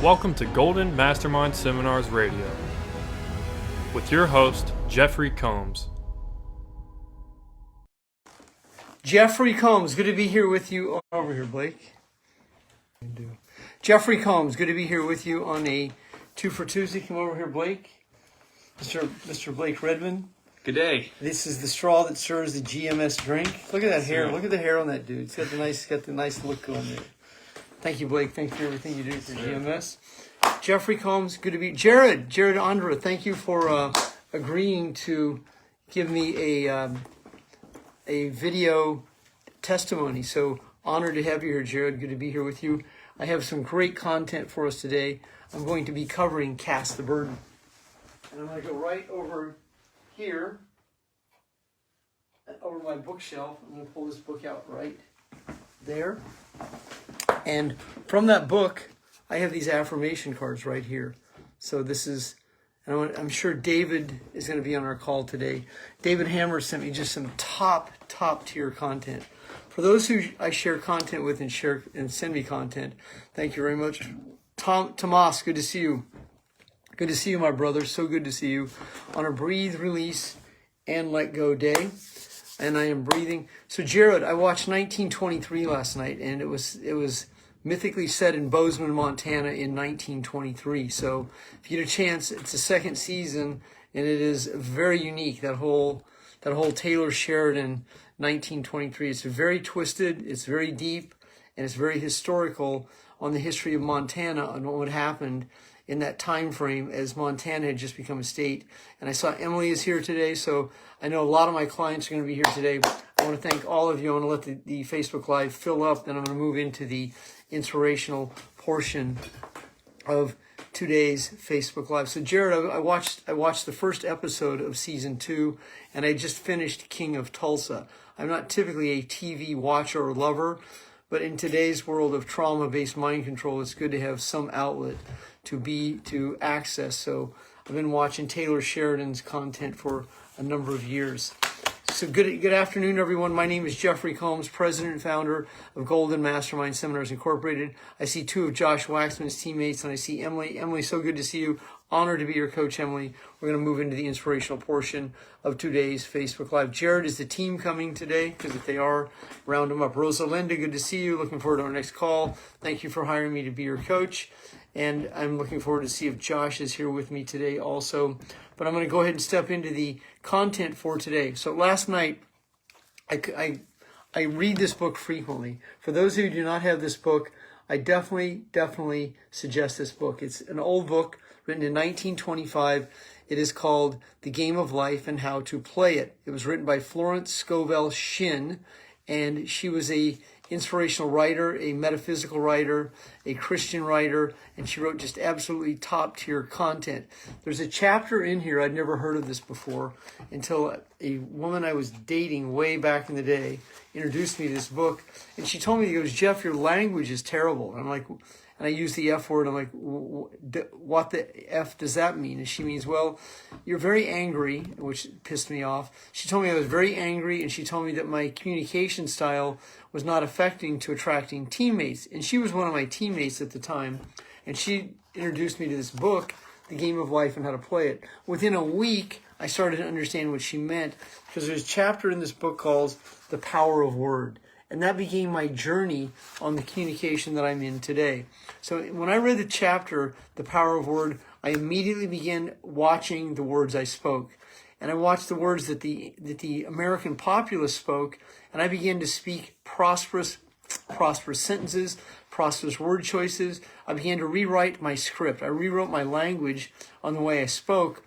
Welcome to Golden Mastermind Seminars Radio with your host, Jeffrey Combs. Jeffrey Combs, good to be here with you. Over here, Blake. Jeffrey Combs, good to be here with you on a 2 for Tuesday. Come over here, Blake. Mr. Blake Redmond. Good day. This is the straw that serves the GMS drink. Look at that hair. Look at the hair on that dude. It's got the nice look going there. Thank you, Blake. Thank you for everything you do for GMS. Jeffrey Combs, good to be. Jared Andra, thank you for agreeing to give me a video testimony. So honored to have you here, Jared. Good to be here with you. I have some great content for us today. I'm going to be covering Cast the Burden. And I'm going to go right over here, over my bookshelf. I'm going to pull this book out right there. And from that book, I have these affirmation cards right here. So this is, and I'm sure David is going to be on our call today. David Hammer sent me just some top tier content. For those who I share content with and send me content, thank you very much. Tomas, good to see you. Good to see you, my brother. So good to see you on a breathe, release, and let go day. And I am breathing. So Jared, I watched 1923 last night, and it was mythically set in Bozeman, Montana in 1923. So if you get a chance, it's the second season, and it is very unique. That whole Taylor Sheridan 1923. It's very twisted, it's very deep, and it's very historical on the history of Montana and what happened in that time frame as Montana had just become a state. And I saw Emily is here today, so I know a lot of my clients are going to be here today. I want to thank all of you. I want to let the Facebook Live fill up, then I'm going to move into the inspirational portion of today's Facebook Live. So Jared, I watched the first episode of season 2, and I just finished King of Tulsa. I'm not typically a TV watcher or lover, but in today's world of trauma-based mind control, it's good to have some outlet to access. So I've been watching Taylor Sheridan's content for a number of years. So good afternoon, everyone. My name is Jeffrey Combs, president and founder of Golden Mastermind Seminars Incorporated. I see 2 of Josh Waxman's teammates, and I see Emily. Emily, so good to see you. Honored to be your coach, Emily. We're going to move into the inspirational portion of today's Facebook Live. Jared, is the team coming today? Because if they are, round them up. Rosalinda, good to see you. Looking forward to our next call. Thank you for hiring me to be your coach. And I'm looking forward to see if Josh is here with me today also. But I'm going to go ahead and step into the content for today. So last night, I read this book frequently. For those who do not have this book, I definitely suggest this book. It's an old book written in 1925. It is called The Game of Life and How to Play It. It was written by Florence Scovel Shinn, and she was a inspirational writer, a metaphysical writer, a Christian writer, and she wrote just absolutely top-tier content. There's a chapter in here, I'd never heard of this before, until a woman I was dating way back in the day introduced me to this book, and she told me, she goes, Jeff, your language is terrible. And I'm like, and I use the F word, I'm like, what the F does that mean? And she means, well, you're very angry, which pissed me off. She told me I was very angry, and she told me that my communication style was not affecting to attracting teammates. And she was one of my teammates at the time, and she introduced me to this book, The Game of Life and How to Play It. Within a week, I started to understand what she meant, because there's a chapter in this book called The Power of Word. And that became my journey on the communication that I'm in today. So when I read the chapter, The Power of Word, I immediately began watching the words I spoke. And I watched the words that the American populace spoke, and I began to speak prosperous sentences, prosperous word choices. I began to rewrite my script. I rewrote my language on the way I spoke.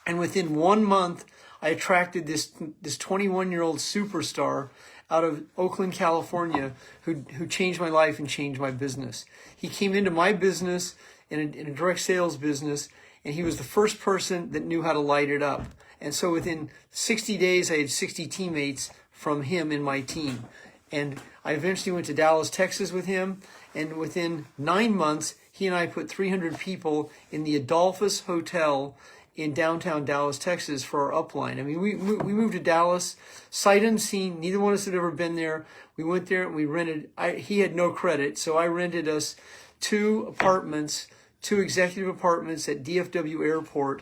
And within 1 month, I attracted this 21-year-old superstar out of Oakland, California, who changed my life and changed my business. He came into my business in a direct sales business, and he was the first person that knew how to light it up. And so within 60 days, I had 60 teammates from him in my team. And I eventually went to Dallas, Texas with him, and within 9 months, he and I put 300 people in the Adolphus Hotel in downtown Dallas, Texas for our upline. I mean, we moved to Dallas, sight unseen. Neither one of us had ever been there. We went there and we rented. He had no credit, so I rented us two executive apartments at DFW Airport.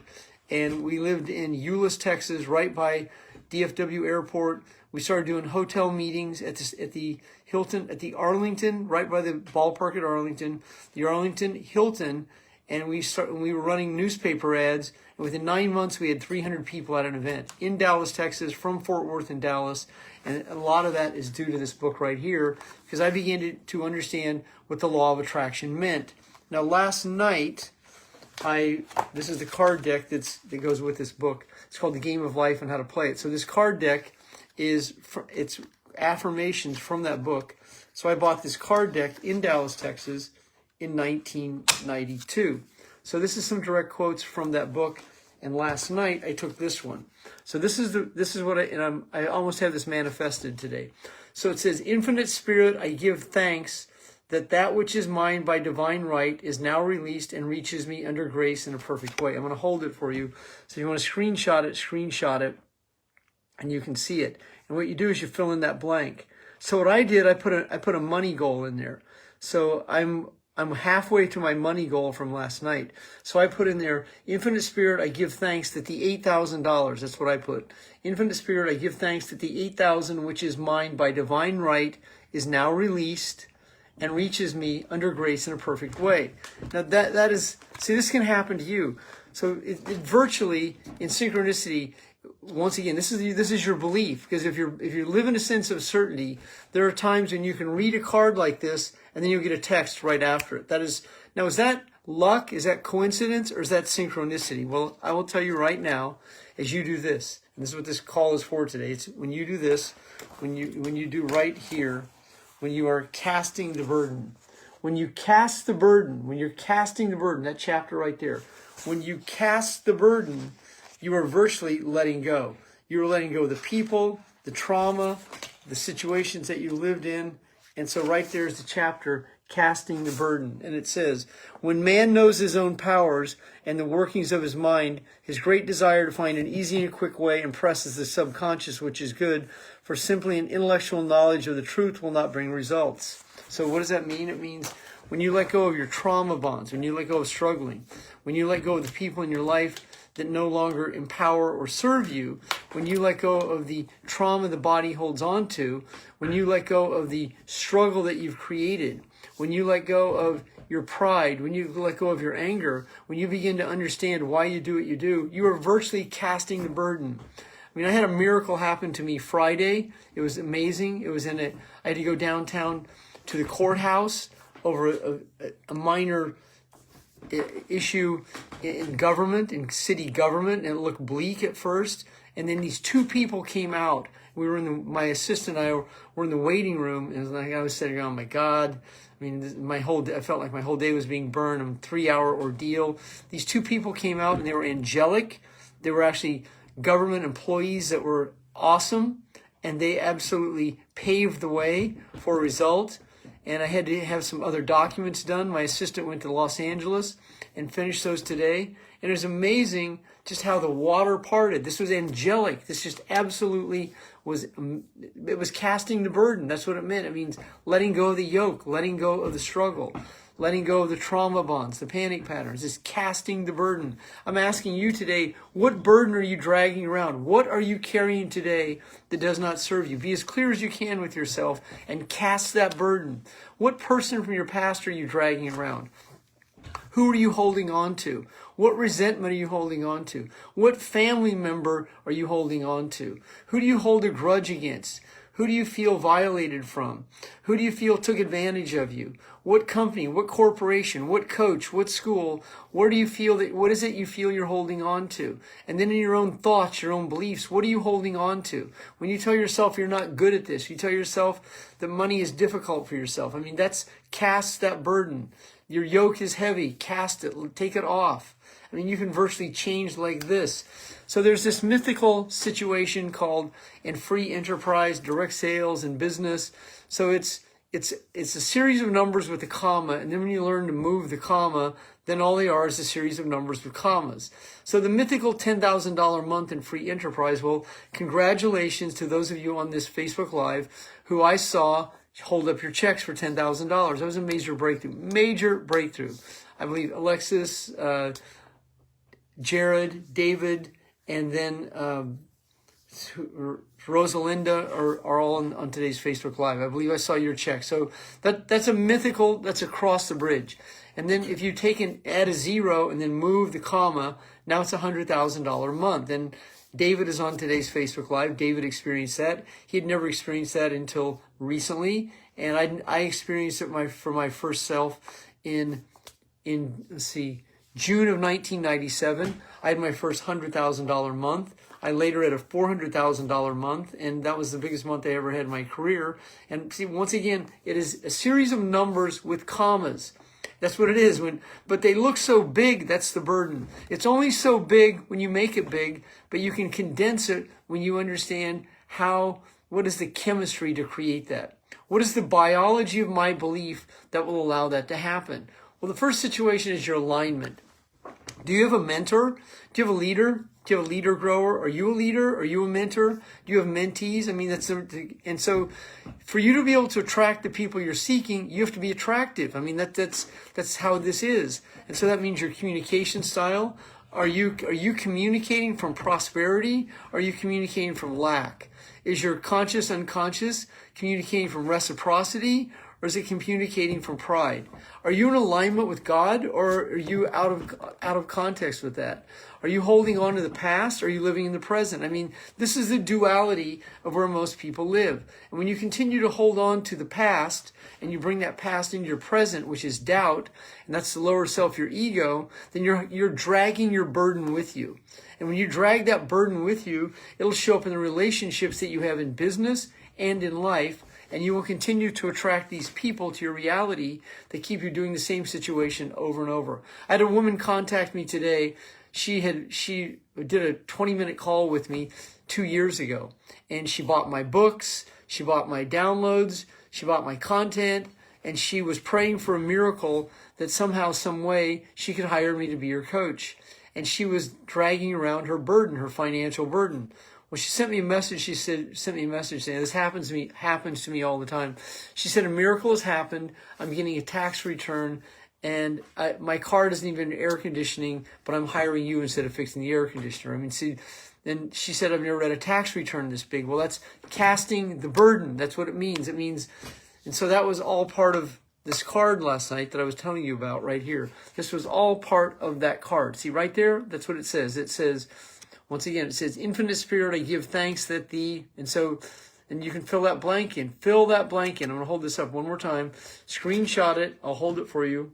And we lived in Euless, Texas, right by DFW Airport. We started doing hotel meetings at the Hilton, at the Arlington, right by the ballpark at Arlington, the Arlington Hilton. And we were running newspaper ads. And within 9 months, we had 300 people at an event in Dallas, Texas, from Fort Worth and Dallas. And a lot of that is due to this book right here, because I began to understand what the law of attraction meant. Now, last night, this is the card deck that goes with this book. It's called The Game of Life and How to Play It. So this card deck it's affirmations from that book. So I bought this card deck in Dallas, Texas in 1992. So this is some direct quotes from that book. And last night I took this one. So this is what I almost have this manifested today. So it says, "Infinite Spirit, I give thanks that which is mine by divine right is now released and reaches me under grace in a perfect way." I'm going to hold it for you. So if you want to screenshot it, and you can see it. And what you do is you fill in that blank. So what I did, I put a money goal in there. So I'm halfway to my money goal from last night. So I put in there, "Infinite Spirit, I give thanks that the $8,000, that's what I put. "Infinite Spirit, I give thanks that the $8,000 which is mine by divine right is now released and reaches me under grace in a perfect way." Now that is, see, this can happen to you. So it virtually, in synchronicity, once again, this is your belief. Because if you live in a sense of certainty, there are times when you can read a card like this and then you'll get a text right after it. Is that luck? Is that coincidence? Or is that synchronicity? Well, I will tell you right now, as you do this, and this is what this call is for today. It's when you do this, when you do right here, when you are casting the burden. When you cast the burden, when you're casting the burden, that chapter right there, when you cast the burden, you are virtually letting go. You're letting go of the people, the trauma, the situations that you lived in. And so right there is the chapter, Casting the Burden. And it says, "When man knows his own powers and the workings of his mind, his great desire to find an easy and quick way impresses the subconscious, which is good, for simply an intellectual knowledge of the truth will not bring results." So what does that mean? It means when you let go of your trauma bonds, when you let go of struggling, when you let go of the people in your life that no longer empower or serve you, when you let go of the trauma the body holds on to, when you let go of the struggle that you've created, when you let go of your pride, when you let go of your anger, when you begin to understand why you do what you do, you are virtually casting the burden. I mean, I had a miracle happen to me Friday. It was amazing. I had to go downtown to the courthouse over a minor issue in government, in city government, and it looked bleak at first. And then these two people came out. My assistant and I were in the waiting room, and I was sitting around, oh my God. I mean, I felt like my whole day was being burned. A 3-hour ordeal. These two people came out, and they were angelic. They were actually government employees that were awesome, and they absolutely paved the way for a result. And I had to have some other documents done. My assistant went to Los Angeles and finished those today. And it was amazing just how the water parted. This was angelic. This just absolutely it was casting the burden. That's what it meant. It means letting go of the yoke, letting go of the struggle, letting go of the trauma bonds, the panic patterns, just casting the burden. I'm asking you today, what burden are you dragging around? What are you carrying today that does not serve you? Be as clear as you can with yourself and cast that burden. What person from your past are you dragging around? Who are you holding on to? What resentment are you holding on to? What family member are you holding on to? Who do you hold a grudge against? Who do you feel violated from? Who do you feel took advantage of you? What company, what corporation, what coach, what school, what is it you feel you're holding on to? And then in your own thoughts, your own beliefs, what are you holding on to? When you tell yourself you're not good at this, you tell yourself that money is difficult for yourself. I mean, cast that burden. Your yoke is heavy. Cast it. Take it off. I mean, you can virtually change like this. So there's this mythical situation called in free enterprise, direct sales, and business. So it's a series of numbers with a comma, and then when you learn to move the comma, then all they are is a series of numbers with commas. So the mythical $10,000 month in free enterprise, well, congratulations to those of you on this Facebook Live who I saw hold up your checks for $10,000. That was a major breakthrough. Major breakthrough. I believe Alexis, Jared, David, and then Rosalinda are all on today's Facebook Live. I believe I saw your check. So that's a mythical, that's across the bridge. And then if you add a zero and then move the comma, now it's $100,000 a month. And David is on today's Facebook Live. David experienced that. He had never experienced that until recently. And I experienced it for my first self in let's see, June of 1997. I had my first $100,000 month. I later had a $400,000 month, and that was the biggest month I ever had in my career. And see, once again, it is a series of numbers with commas. That's what it is. But they look so big, that's the burden. It's only so big when you make it big, but you can condense it when you understand what is the chemistry to create that? What is the biology of my belief that will allow that to happen? Well, the first situation is your alignment. Do you have a mentor? Do you have a leader? Do you have a leader grower? Are you a leader? Are you a mentor? Do you have mentees? I mean, and so for you to be able to attract the people you're seeking, you have to be attractive. I mean, that's how this is. And so that means your communication style. Are you communicating from prosperity? Or are you communicating from lack? Is your conscious, unconscious communicating from reciprocity? Or is it communicating from pride? Are you in alignment with God, or are you out of context with that? Are you holding on to the past, or are you living in the present? I mean, this is the duality of where most people live. And when you continue to hold on to the past, and you bring that past into your present, which is doubt, and that's the lower self, your ego, then you're dragging your burden with you. And when you drag that burden with you, it'll show up in the relationships that you have in business and in life. And you will continue to attract these people to your reality that keep you doing the same situation over and over. I had a woman contact me today. She did a 20-minute call with me 2 years ago. And she bought my books. She bought my downloads. She bought my content. And she was praying for a miracle that somehow, some way, she could hire me to be her coach. And she was dragging around her burden, her financial burden. Well, she sent me a message. Sent me a message saying, this happens to me all the time. She said, a miracle has happened. I'm getting a tax return, and my car doesn't even have air conditioning, but I'm hiring you instead of fixing the air conditioner. I mean, see, then she said, I've never read a tax return this big. Well, that's casting the burden. That's what it means. And so that was all part of this card last night that I was telling you about right here. This was all part of that card. See, right there, that's what it says. It says, once again, it says, Infinite Spirit, I give thanks that and you can fill that blank in. Fill that blank in. I'm going to hold this up one more time. Screenshot it. I'll hold it for you.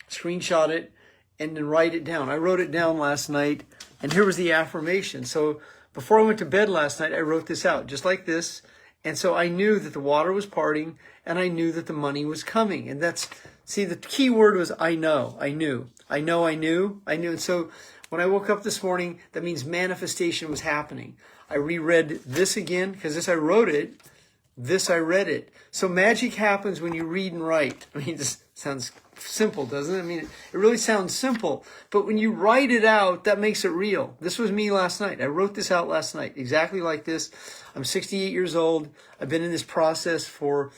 Screenshot it and then write it down. I wrote it down last night, and here was the affirmation. So before I went to bed last night, I wrote this out just like this. And so I knew that the water was parting, and I knew that the money was coming. And the key word was I know. I knew. I knew. And so when I woke up this morning, that means manifestation was happening. I reread this again, because I read it. So magic happens when you read and write. I mean, this sounds simple, doesn't it? I mean, it really sounds simple. But when you write it out, that makes it real. This was me last night. I wrote this out last night, exactly like this. I'm 68 years old. I've been in this process for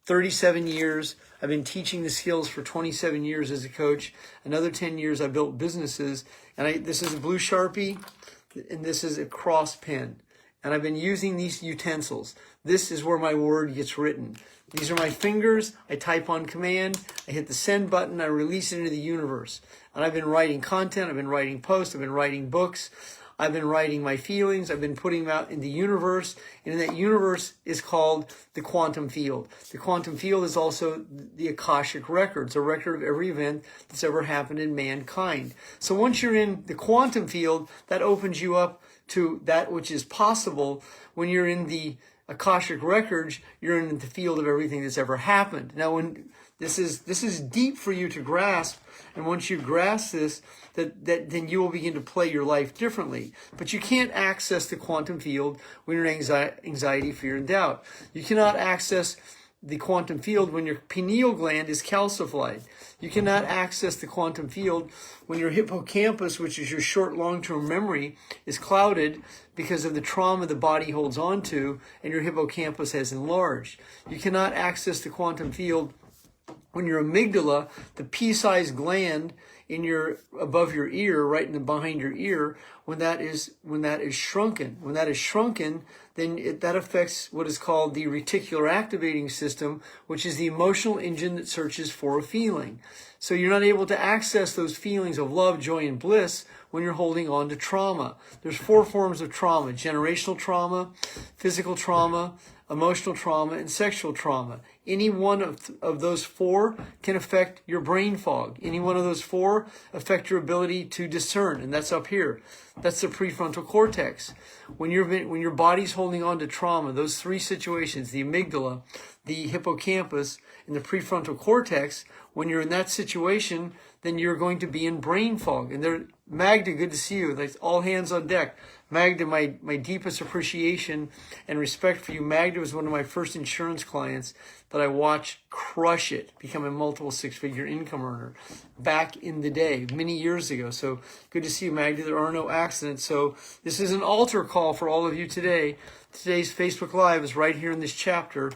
37 years. I've been teaching the skills for 27 years as a coach. Another 10 years I built businesses. And this is a blue Sharpie, and this is a cross pen. And I've been using these utensils. This is where my word gets written. These are my fingers. I type on command. I hit the send button. I release it into the universe. And I've been writing content. I've been writing posts. I've been writing books. I've been writing my feelings. I've been putting them out in the universe. And in that universe is called the quantum field. The quantum field is also the Akashic record. It's a record of every event that's ever happened in mankind. So once you're in the quantum field, that opens you up to that which is possible. When you're in the Akashic records, you're in the field of everything that's ever happened. Now, when this is deep for you to grasp, and once you grasp this, then you will begin to play your life differently. But you can't access the quantum field when you're in anxiety, fear, and doubt. You cannot access the quantum field when your pineal gland is calcified. You cannot access the quantum field when your hippocampus, which is your short long-term memory, is clouded because of the trauma the body holds on to, and your hippocampus has enlarged. You cannot access the quantum field when your amygdala, the pea-sized gland above your ear, right behind your ear, when that is shrunken. When that is shrunken, then that affects what is called the reticular activating system, which is the emotional engine that searches for a feeling. So you're not able to access those feelings of love, joy, and bliss when you're holding on to trauma. There's 4 forms of trauma: generational trauma, physical trauma, emotional trauma, and sexual trauma. Any one of those 4 can affect your brain fog. Any one of those 4 affect your ability to discern, and that's up here. That's the prefrontal cortex. When your body's holding on to trauma, those 3 situations, the amygdala, the hippocampus, and the prefrontal cortex, when you're in that situation, then you're going to be in brain fog. And Magda, good to see you. Like, all hands on deck. Magda, my deepest appreciation and respect for you. Magda was one of my first insurance clients that I watched crush it, become a multiple 6-figure income earner back in the day, many years ago. So good to see you, Magda. There are no accidents. So this is an altar call for all of you today. Today's Facebook Live is right here in this chapter.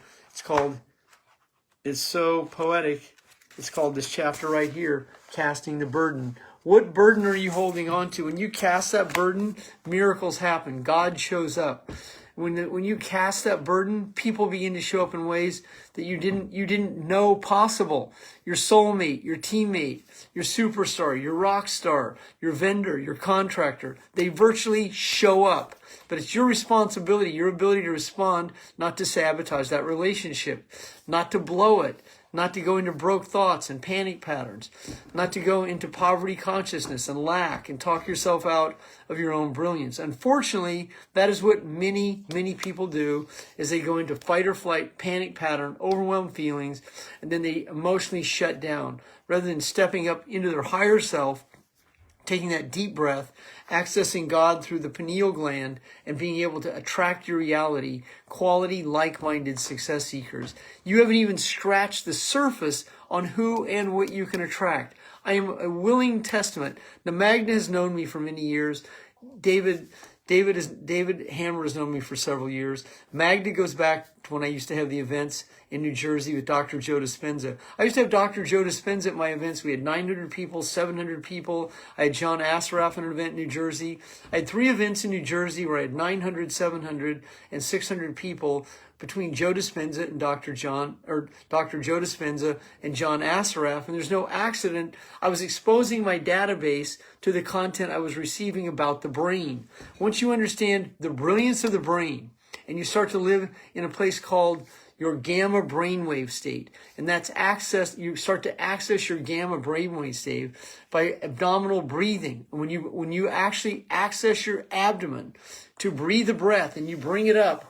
It's so poetic. It's called, this chapter right here, Casting the Burden. What burden are you holding on to? When you cast that burden, miracles happen. God shows up. When you cast that burden, people begin to show up in ways that you didn't know possible. Your soulmate, your teammate, your superstar, your rock star, your vendor, your contractor, they virtually show up. But it's your responsibility, your ability to respond, not to sabotage that relationship, not to blow it, not to go into broke thoughts and panic patterns, not to go into poverty consciousness and lack and talk yourself out of your own brilliance. Unfortunately, that is what many, many people do, is they go into fight or flight, panic pattern, overwhelmed feelings, and then they emotionally shut down. Rather than stepping up into their higher self, taking that deep breath, accessing God through the pineal gland, and being able to attract your reality, quality, like-minded success seekers. You haven't even scratched the surface on who and what you can attract. I am a willing testament. Now, Magda has known me for many years. David Hammer has known me for several years. Magda goes back to when I used to have the events in New Jersey with Dr. Joe Dispenza. I used to have Dr. Joe Dispenza at my events. We had 900 people, 700 people. I had John Assaraf at an event in New Jersey. I had 3 events in New Jersey where I had 900, 700, and 600 people between Joe Dispenza and Dr. Joe Dispenza and John Assaraf. And there's no accident. I was exposing my database to the content I was receiving about the brain. Once you understand the brilliance of the brain, and you start to live in a place called your gamma brainwave state, and you start to access your gamma brainwave state by abdominal breathing. When you actually access your abdomen to breathe the breath, and you bring it up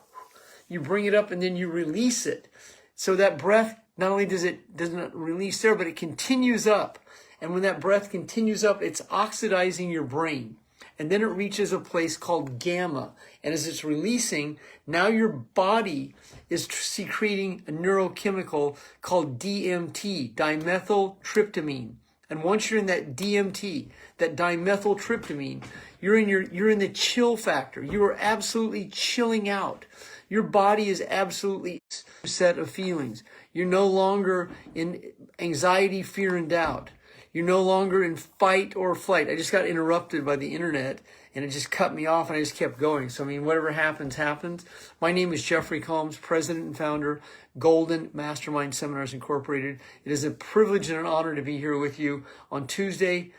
and then you release it. So that breath, not only doesn't release there, but it continues up. And when that breath continues up, it's oxidizing your brain. And then it reaches a place called gamma. And as it's releasing, now your body is secreting a neurochemical called DMT, dimethyltryptamine. And once you're in that DMT, that dimethyltryptamine, you're in the chill factor. You are absolutely chilling out. Your body is absolutely a set of feelings. You're no longer in anxiety, fear, and doubt. You're no longer in fight or flight. I just got interrupted by the internet, and it just cut me off, and I just kept going. So, whatever happens, happens. My name is Jeffery Combs, president and founder, Golden Mastermind Seminars Incorporated. It is a privilege and an honor to be here with you on Tuesday.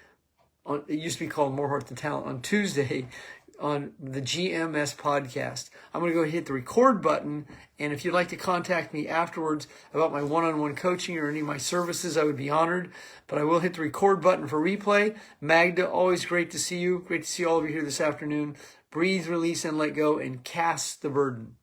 It used to be called More Heart to Talent. On Tuesday, on the GMS Podcast. I'm going to go hit the record button, and if you'd like to contact me afterwards about my one-on-one coaching or any of my services, I would be honored. But I will hit the record button for replay. Magda, always great to see you. Great to see all of you here this afternoon. Breathe, release, and let go, and cast the burden.